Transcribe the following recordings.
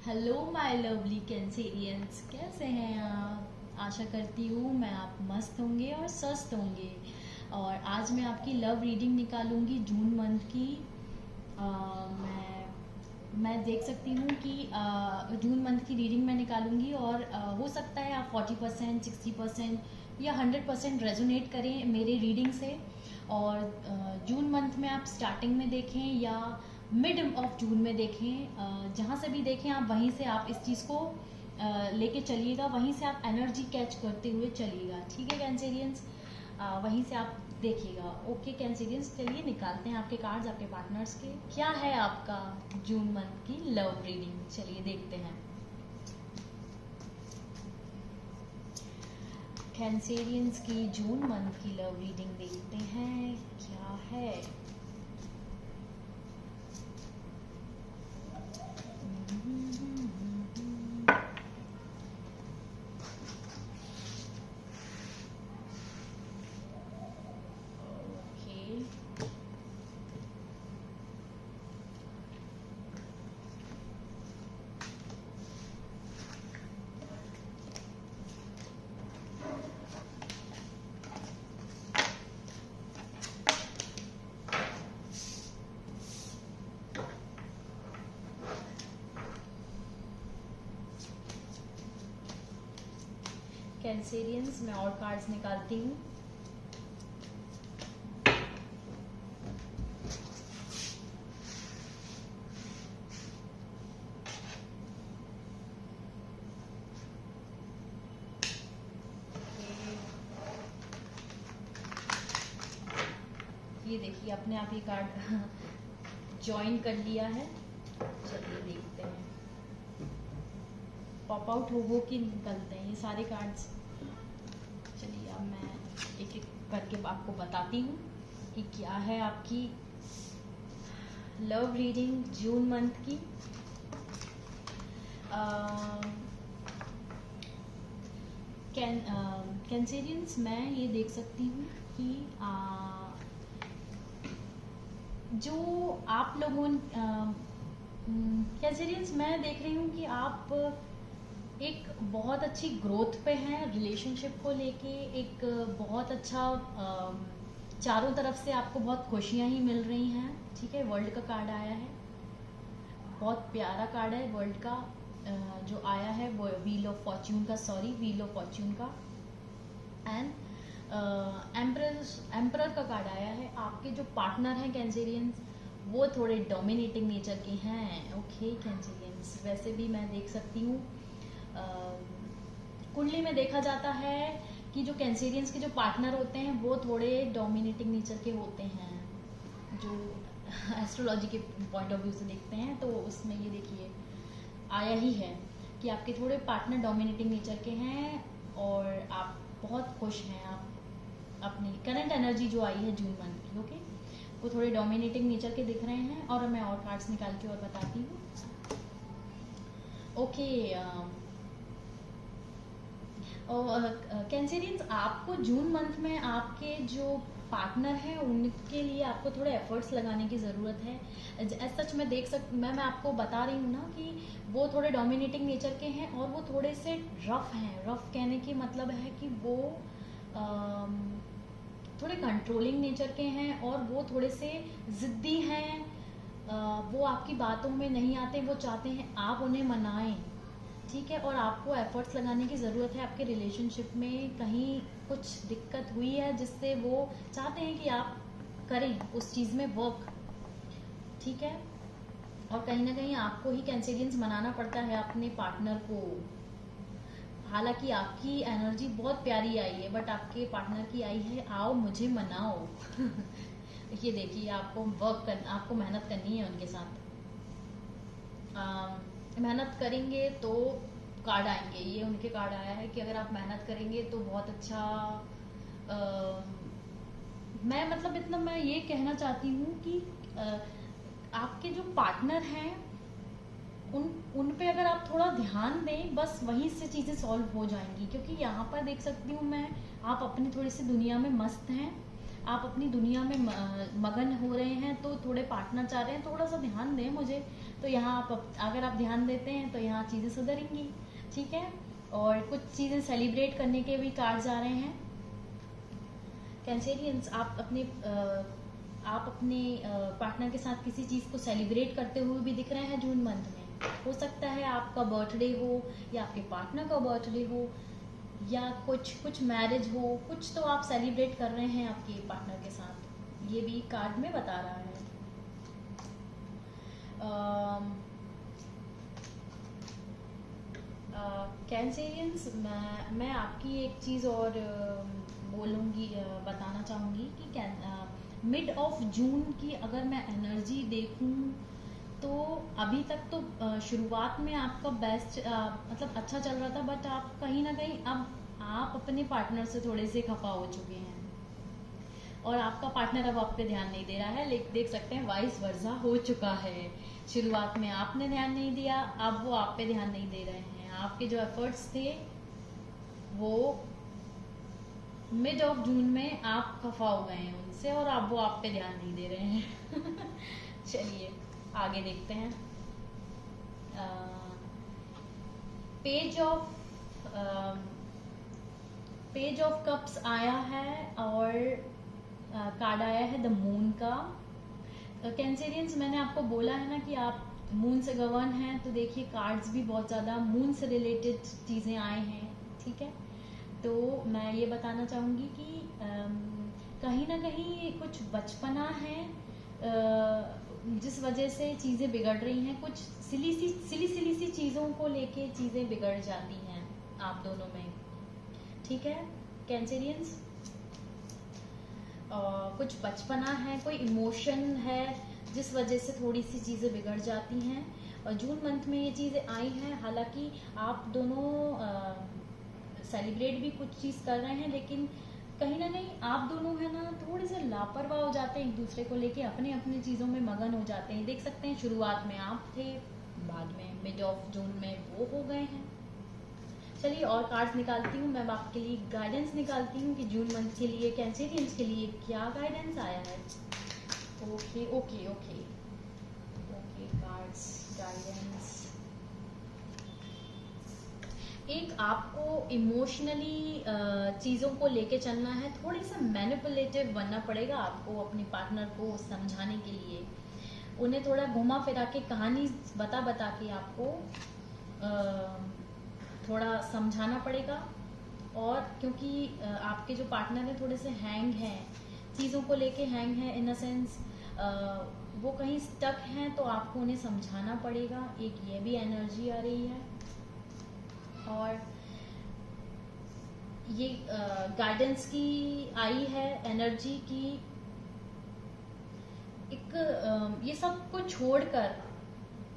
Hello my lovely Cancerians, कैसे हैं आप? आशा करती हूँ मैं आप मस्त होंगे और स्वस्थ होंगे। और आज मैं आपकी लव रीडिंग निकालूंगी जून मंथ की। अ, मैं देख सकती हूँ कि जून मंथ की रीडिंग मैं निकालूंगी और हो सकता है आप 40%, 60% या 100% रेजोनेट करें मेरे रीडिंग से। और जून मंथ में आप स्टार्टिंग में देखें या मिड ऑफ जून में देखें, जहाँ से भी देखें आप वहीं से आप इस चीज़ को लेके चलिएगा, वहीं से आप एनर्जी कैच करते हुए चलिएगा। ठीक है कैंसेरियंस, वहीं से आप देखिएगा। ओके कैंसेरियंस, चलिए निकालते हैं आपके कार्ड्स आपके पार्टनर्स के। क्या है आपका जून मंथ की लव रीडिंग, चलिए देखते हैं। कैंसेरियंस की जून मंथ की लव रीडिंग देखते हैं क्या है। ओके, कैंसेरियंस मैं और कार्ड्स निकालती हूँ। ये देखिए अपने आप ये कार्ड ज्वाइन कर लिया है। चलिए देखते हैं पॉप आउट हो कि निकलते हैं ये सारे कार्ड्स। चलिए अब मैं एक एक करके आपको बताती हूँ कि क्या है आपकी लव रीडिंग जून मंथ की। कैंसेरियंस मैं ये देख सकती हूँ कि जो आप लोगों कैंसेरियंस मैं देख रही हूँ कि आप एक बहुत अच्छी ग्रोथ पे हैं रिलेशनशिप को लेके। एक बहुत अच्छा चारों तरफ से आपको बहुत खुशियाँ ही मिल रही हैं। ठीक है, वर्ल्ड का कार्ड आया है, बहुत प्यारा कार्ड है वर्ल्ड का। जो आया है वो व्हील ऑफ फॉर्च्यून का, व्हील ऑफ फॉर्च्यून का। एंड एम्परर का कार्ड आया है। आपके जो पार्टनर हैं कैंसेरियंस वो थोड़े डोमिनेटिंग नेचर के हैं। ओके कैंसेरियंस, वैसे भी मैं देख सकती हूँ कुंडली में देखा जाता है कि जो कैंसेरियंस के जो पार्टनर होते हैं वो थोड़े डोमिनेटिंग नेचर के होते हैं। जो एस्ट्रोलॉजी के पॉइंट ऑफ व्यू से देखते हैं तो उसमें ये देखिए आया ही है कि आपके थोड़े पार्टनर डोमिनेटिंग नेचर के हैं और आप बहुत खुश हैं। आप अपनी करंट एनर्जी जो आई है जून मंथ की, ओके, वो थोड़े डोमिनेटिंग नेचर के दिख रहे हैं। और मैं और कार्ड्स निकाल के और बताती हूँ। ओके कैंसेरियंस, आपको जून मंथ में आपके जो पार्टनर हैं उनके लिए आपको थोड़े एफर्ट्स लगाने की ज़रूरत है। एज सच मैं आपको बता रही हूँ ना कि वो थोड़े डोमिनेटिंग नेचर के हैं और वो थोड़े से रफ हैं। रफ कहने की मतलब है कि वो थोड़े कंट्रोलिंग नेचर के हैं और वो थोड़े से ज़िद्दी हैं। वो आपकी बातों में नहीं आते, वो चाहते हैं आप उन्हें मनाएं। ठीक है, और आपको एफर्ट्स लगाने की ज़रूरत है। आपके रिलेशनशिप में कहीं कुछ दिक्कत हुई है जिससे वो चाहते हैं कि आप करें उस चीज़ में वर्क। ठीक है, और कहीं ना कहीं आपको ही कैंसेरियंस मनाना पड़ता है अपने पार्टनर को। हालांकि आपकी एनर्जी बहुत प्यारी आई है बट आपके पार्टनर की आई है आओ मुझे मनाओ। ये देखिए आपको मेहनत करनी है उनके साथ। मेहनत करेंगे तो कार्ड आएंगे। ये उनके कार्ड आया है कि अगर आप मेहनत करेंगे तो बहुत अच्छा। मैं ये कहना चाहती हूँ कि आपके जो पार्टनर हैं उन पे अगर आप थोड़ा ध्यान दें बस वहीं से चीज़ें सॉल्व हो जाएंगी। क्योंकि यहाँ पर देख सकती हूँ मैं आप अपनी थोड़ी सी दुनिया में मस्त हैं। आप अपनी दुनिया में मगन हो रहे हैं, तो थोड़े पार्टनर चाह रहे हैं थोड़ा सा ध्यान दें मुझे, तो यहाँ आप अगर आप ध्यान देते हैं तो यहाँ चीज़ें सुधरेंगी, ठीक है। और कुछ चीज़ें सेलिब्रेट करने के भी कार्ड्स आ रहे हैं। कैंसेरियंस, आप अपने पार्टनर के साथ किसी चीज़ को सेलिब्रेट करते हुए भी दिख रहे हैं जून मंथ में। हो सकता है आपका बर्थडे हो या आपके पार्टनर का बर्थडे हो या कुछ मैरिज हो, कुछ तो आप सेलिब्रेट कर रहे हैं आपके पार्टनर के साथ, ये भी कार्ड में बता रहा है। कैंसेरियंस, मैं आपकी एक चीज़ और बोलूँगी, बताना चाहूँगी कि मिड ऑफ जून की अगर मैं एनर्जी देखूँ तो अभी तक तो शुरुआत में आपका बेस्ट मतलब अच्छा चल रहा था, बट आप कहीं ना कहीं अब आप अपने पार्टनर से थोड़े से खफा हो चुके हैं और आपका पार्टनर अब आप पे ध्यान नहीं दे रहा है। लेकिन देख सकते हैं वाइस वर्सा हो चुका है। शुरुआत में आपने ध्यान नहीं दिया, अब वो आप पे ध्यान नहीं दे रहे हैं। आपके जो एफर्ट्स थे वो मिड ऑफ जून में आप खफा हो गए हैं उनसे और अब वो आप पे ध्यान नहीं दे रहे हैं। चलिए आगे देखते हैं। पेज ऑफ कप्स आया है और कार्ड आया है द मून का। कैंसेरियंस, मैंने आपको बोला है ना कि आप मून से गवर्न हैं, तो देखिए कार्ड्स भी बहुत ज़्यादा मून से रिलेटेड चीज़ें आए हैं, ठीक है। तो मैं ये बताना चाहूँगी कि कहीं ना कहीं कुछ बचपना है जिस वजह से चीज़ें बिगड़ रही हैं, कुछ सिली सी चीज़ों को लेके चीज़ें बिगड़ जाती हैं आप दोनों में, ठीक है कैंसेरियंस। कुछ बचपना है, कोई इमोशन है जिस वजह से थोड़ी सी चीज़ें बिगड़ जाती हैं और जून मंथ में ये चीज़ें आई हैं। हालांकि आप दोनों सेलिब्रेट भी कुछ चीज़ कर रहे हैं, लेकिन कहीं ना कहीं आप दोनों है ना थोड़े से लापरवाह हो जाते हैं एक दूसरे को लेके, अपने अपने चीज़ों में मगन हो जाते हैं। देख सकते हैं शुरुआत में आप थे, बाद में मिड ऑफ जून में वो हो गए हैं। चलिए और कार्ड्स निकालती हूँ, मैं आपके लिए गाइडेंस निकालती हूँ कि जून मंथ के लिए कैंसेरियंस के लिए क्या गाइडेंस आया है। Okay okay okay okay, cards guidance. एक आपको इमोशनली चीज़ों को लेके चलना है, थोड़ी सा मैनिपुलेटिव बनना पड़ेगा आपको अपने पार्टनर को समझाने के लिए। उन्हें थोड़ा घुमा फिरा के कहानी बता के आपको थोड़ा समझाना पड़ेगा। और क्योंकि आपके जो पार्टनर है थोड़े से हैंग हैं, चीज़ों को लेके हैंग है, इन अ सेंस वो कहीं स्टक हैं, तो आपको उन्हें समझाना पड़ेगा। एक ये भी एनर्जी आ रही है। और ये गाइडेंस की आई है एनर्जी की, एक ये सब को छोड़कर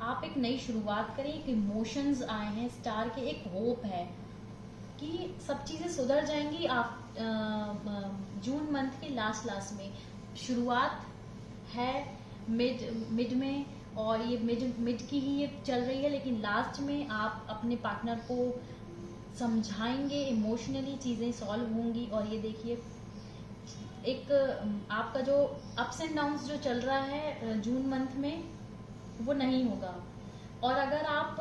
आप एक नई शुरुआत करें। एक इमोशंस आए हैं स्टार के, एक होप है कि सब चीज़ें सुधर जाएंगी। आप जून मंथ के लास्ट में शुरुआत है मिड में, और ये मिड की ही ये चल रही है, लेकिन लास्ट में आप अपने पार्टनर को समझाएंगे, इमोशनली चीज़ें सॉल्व होंगी। और ये देखिए एक आपका जो अप्स एंड डाउन्स जो चल रहा है जून मंथ में वो नहीं होगा। और अगर आप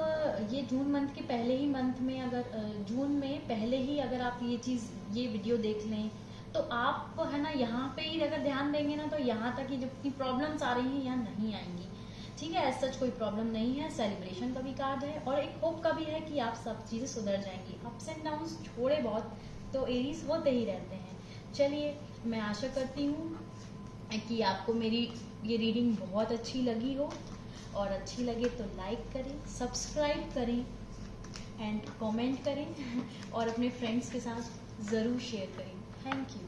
ये जून मंथ के पहले ही मंथ में, अगर जून में पहले ही अगर आप ये वीडियो देख लें, तो आप है ना यहाँ पे ही अगर ध्यान देंगे ना, तो यहाँ तक ही जितनी प्रॉब्लम्स आ रही हैं यहाँ नहीं आएंगी, ठीक है। ऐसा सच कोई प्रॉब्लम नहीं है। सेलिब्रेशन का भी कार्ड है और एक होप का भी है कि आप सब चीज़ें सुधर जाएंगी। अप्स एंड डाउन्स थोड़े बहुत तो एरीज होते ही रहते हैं। चलिए, मैं आशा करती हूँ कि आपको मेरी ये रीडिंग बहुत अच्छी लगी हो, और अच्छी लगे तो लाइक करें, सब्सक्राइब करें एंड कमेंट करें और अपने फ्रेंड्स के साथ ज़रूर शेयर करें। Thank you.